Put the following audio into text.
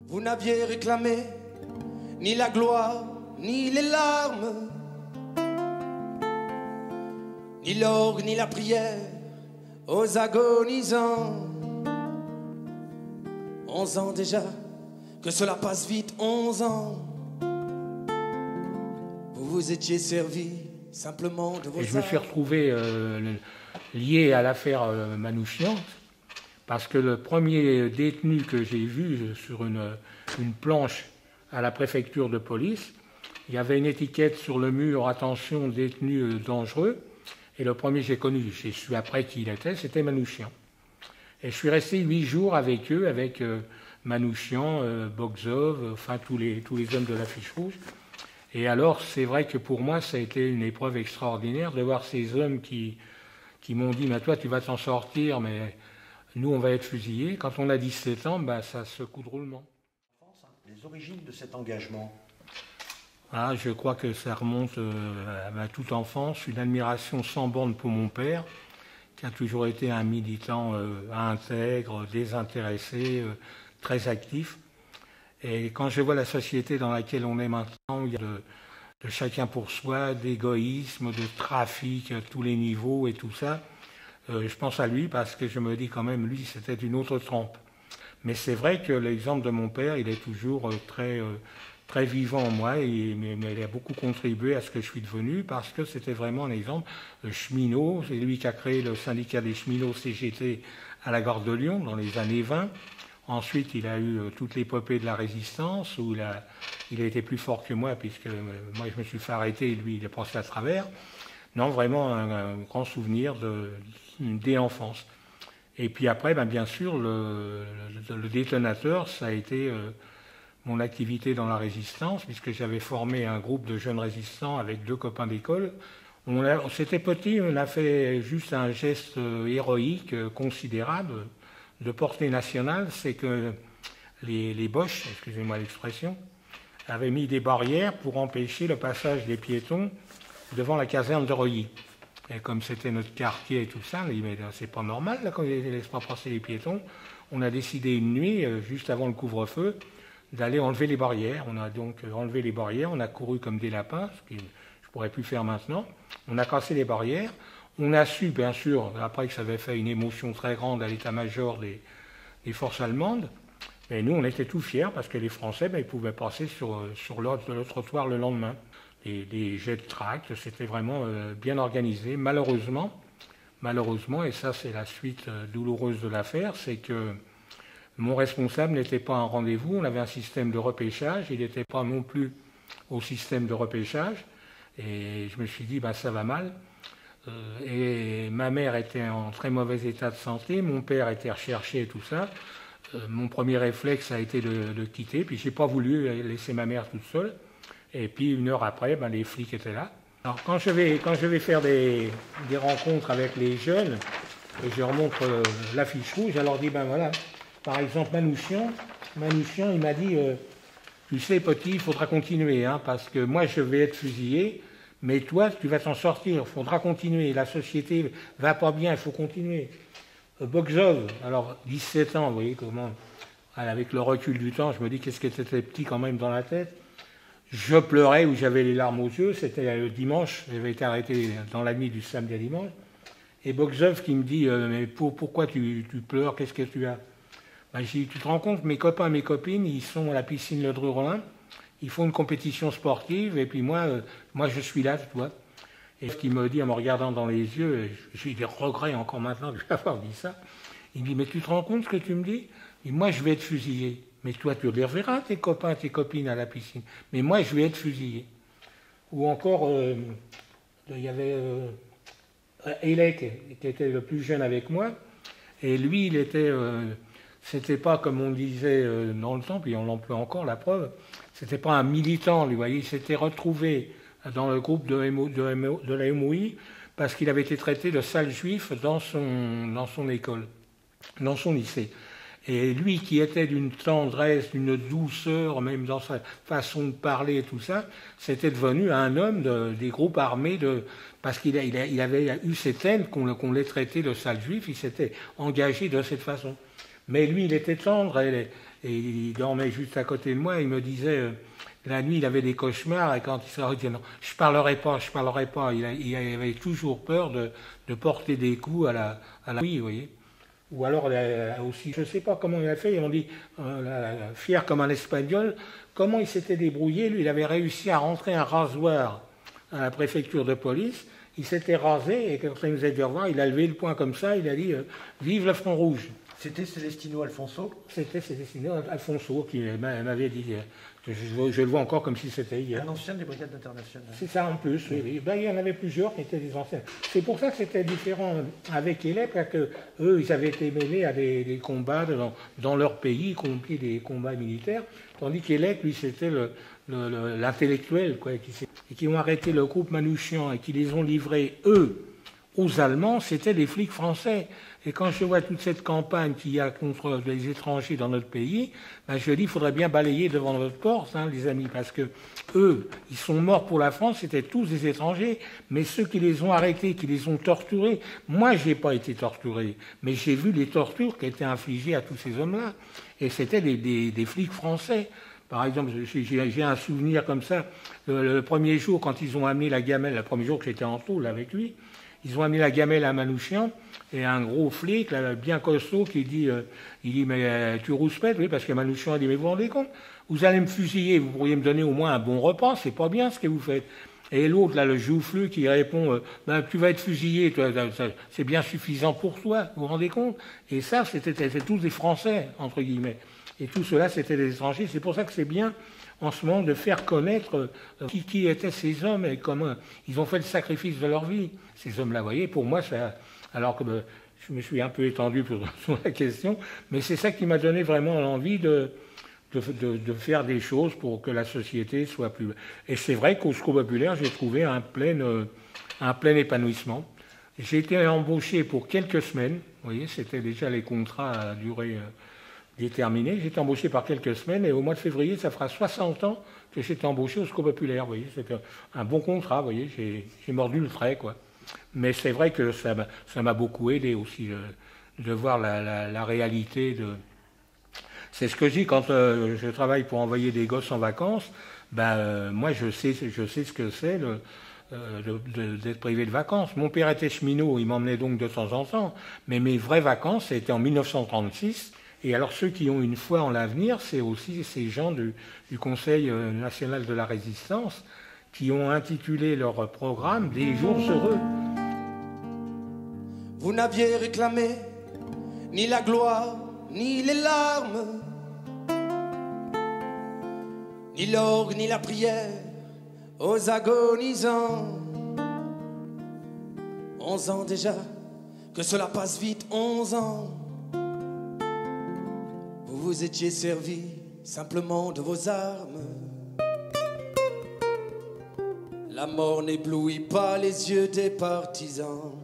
Vous n'aviez réclamé ni la gloire, ni les larmes, ni l'orgue, ni la prière aux agonisants. 11 ans déjà, que cela passe vite, 11 ans. Vous vous étiez servi simplement de vos... Et je me suis retrouvé lié à l'affaire Manouchian, parce que le premier détenu que j'ai vu sur une planche à la préfecture de police, il y avait une étiquette sur le mur « Attention, détenu dangereux ». Et le premier que j'ai connu, j'ai su après qui il était, c'était Manouchian. Et je suis resté 8 jours avec eux, avec Manouchian, Bogzov, enfin tous les hommes de l'affiche rouge. Et alors, c'est vrai que pour moi, ça a été une épreuve extraordinaire de voir ces hommes qui m'ont dit « Toi, tu vas t'en sortir, mais nous, on va être fusillés ». Quand on a 17 ans, ça se coup de roulement. Les origines de cet engagement? Je crois que ça remonte à ma toute enfance, une admiration sans borne pour mon père, qui a toujours été un militant intègre, désintéressé, très actif. Et quand je vois la société dans laquelle on est maintenant, il y a de chacun pour soi, d'égoïsme, de trafic à tous les niveaux et tout ça, je pense à lui parce que je me dis quand même, lui, c'était une autre trempe. Mais c'est vrai que l'exemple de mon père, il est toujours très vivant en moi, mais il a beaucoup contribué à ce que je suis devenu parce que c'était vraiment un exemple cheminot. C'est lui qui a créé le syndicat des cheminots CGT à la gare de Lyon dans les années 20. Ensuite, il a eu toute l'épopée de la résistance où il a été plus fort que moi puisque moi je me suis fait arrêter et lui il est passé à travers. Non, vraiment un grand souvenir dès l'enfance. Et puis après, bien sûr, le détonateur, ça a été mon activité dans la résistance, puisque j'avais formé un groupe de jeunes résistants avec 2 copains d'école. C'était petit, on a fait juste un geste héroïque, considérable, de portée nationale, c'est que les Boches, excusez-moi l'expression, avaient mis des barrières pour empêcher le passage des piétons devant la caserne de Reuilly. Et comme c'était notre quartier et tout ça, on a dit, mais c'est pas normal, là, quand ils ne laissent pas passer les piétons. On a décidé une nuit, juste avant le couvre-feu, d'aller enlever les barrières. On a donc enlevé les barrières, on a couru comme des lapins, ce que je ne pourrais plus faire maintenant. On a cassé les barrières. On a su, bien sûr, après que ça avait fait une émotion très grande à l'état-major des forces allemandes, mais nous, on était tout fiers parce que les Français, ils pouvaient passer sur le trottoir le lendemain. Des jets de tracts, c'était vraiment bien organisé. Malheureusement, et ça c'est la suite douloureuse de l'affaire, c'est que mon responsable n'était pas en rendez-vous, on avait un système de repêchage, il n'était pas non plus au système de repêchage, et je me suis dit, ça va mal. Et ma mère était en très mauvais état de santé, mon père était recherché et tout ça. Mon premier réflexe a été de quitter, puis j'ai pas voulu laisser ma mère toute seule. Et puis 1 heure après, les flics étaient là. Alors quand je vais faire des rencontres avec les jeunes, et je leur montre l'affiche rouge, je leur dis, voilà, par exemple Manouchian, il m'a dit, tu sais petit, il faudra continuer, parce que moi je vais être fusillé, mais toi tu vas t'en sortir, il faudra continuer, la société va pas bien, il faut continuer. Bogzov, alors 17 ans, vous voyez comment, avec le recul du temps, je me dis qu'est-ce qui était petit quand même dans la tête. Je pleurais ou j'avais les larmes aux yeux, c'était le dimanche, j'avais été arrêté dans la nuit du samedi à dimanche. Et Bogzov qui me dit, mais pourquoi tu pleures, qu'est-ce que tu as? Je dis, tu te rends compte, mes copains, mes copines, ils sont à la piscine Le Dreux-Rollin, ils font une compétition sportive, et puis moi je suis là, tu vois. Et ce qu'il me dit en me regardant dans les yeux, j'ai des regrets encore maintenant de lui avoir dit ça, il me dit, mais tu te rends compte ce que tu me dis? Et moi je vais être fusillé. Mais toi, tu les reverras, tes copains, tes copines à la piscine. Mais moi, je vais être fusillé. Ou encore, il y avait Elek, qui était le plus jeune avec moi. Et lui, il était... c'était pas, comme on disait dans le temps, puis on l'emploie encore, la preuve, c'était pas un militant, lui, vous voyez. Il s'était retrouvé dans le groupe de la MOI parce qu'il avait été traité de sale juif dans son école, dans son lycée. Et lui qui était d'une tendresse, d'une douceur, même dans sa façon de parler et tout ça, c'était devenu un homme des groupes armés, parce qu'il avait eu cette haine qu'on l'ait traité de sale juif, il s'était engagé de cette façon. Mais lui, il était tendre, et et il dormait juste à côté de moi. Il me disait, la nuit, il avait des cauchemars, et quand il se réveillait, il disait non, je parlerai pas, je parlerai pas. Il avait toujours peur de porter des coups à la nuit, vous voyez. Ou alors aussi, je ne sais pas comment il a fait, ils m'ont dit, fier comme un Espagnol, comment il s'était débrouillé. Lui, il avait réussi à rentrer un rasoir à la préfecture de police, il s'était rasé, et quand il nous a dit au revoir, il a levé le poing comme ça, il a dit vive le front rouge. C'était Celestino Alfonso? C'était Celestino Alfonso qui m'avait dit, je le vois encore comme si c'était hier. Un ancien des brigades internationales. C'est ça en plus, oui. Ben, il y en avait plusieurs qui étaient des anciens. C'est pour ça que c'était différent avec Hélène, parce que eux, ils avaient été mêlés à des combats dans leur pays, y compris des combats militaires, tandis qu'Hélène, lui, c'était l'intellectuel, quoi, et qui ont arrêté le groupe Manouchian et qui les ont livrés, eux, aux Allemands, c'était des flics français. Et quand je vois toute cette campagne qu'il y a contre les étrangers dans notre pays, ben je dis, il faudrait bien balayer devant notre porte, hein, les amis, parce que eux, ils sont morts pour la France, c'était tous des étrangers, mais ceux qui les ont arrêtés, qui les ont torturés, moi, je n'ai pas été torturé, mais j'ai vu les tortures qui étaient infligées à tous ces hommes-là. Et c'était des flics français. Par exemple, j'ai un souvenir comme ça, le premier jour, quand ils ont amené la gamelle, le premier jour que j'étais en tôle avec lui, ils ont amené la gamelle à Manouchian, et un gros flic, là, bien costaud, qui dit, mais tu rouspètes, oui, parce que Manouchian a dit, mais vous vous rendez compte, vous allez me fusiller, vous pourriez me donner au moins un bon repas, c'est pas bien ce que vous faites. Et l'autre, là, le joufflu, qui répond, ben, tu vas être fusillé, toi, c'est bien suffisant pour toi, vous vous rendez compte? Et ça, c'était tous des Français, entre guillemets. Et tout cela, c'était des étrangers. C'est pour ça que c'est bien, en ce moment, de faire connaître qui étaient ces hommes et comment ils ont fait le sacrifice de leur vie. Ces hommes-là, vous voyez, pour moi, ça, alors que je me suis un peu étendu sur la question, mais c'est ça qui m'a donné vraiment l'envie de faire des choses pour que la société soit plus... Et c'est vrai qu'au Secours populaire, j'ai trouvé un plein épanouissement. J'ai été embauché pour quelques semaines, vous voyez, c'était déjà les contrats à durée déterminée. J'ai été embauché par quelques semaines et au mois de février, ça fera 60 ans que j'étais embauché au Secours populaire, vous voyez, c'était un bon contrat, vous voyez, j'ai mordu le trait, quoi. Mais c'est vrai que ça m'a beaucoup aidé aussi de voir la réalité de... C'est ce que je dis quand je travaille pour envoyer des gosses en vacances. Moi, je sais ce que c'est d'être privé de vacances. Mon père était cheminot, il m'emmenait donc de temps en temps. Mais mes vraies vacances, c'était en 1936. Et alors, ceux qui ont une foi en l'avenir, c'est aussi ces gens du Conseil national de la résistance qui ont intitulé leur programme « Des jours heureux ». Vous n'aviez réclamé ni la gloire, ni les larmes, ni l'orgue, ni la prière aux agonisants. 11 ans déjà, que cela passe vite, 11 ans. Vous vous étiez servi simplement de vos armes. La mort n'éblouit pas les yeux des partisans.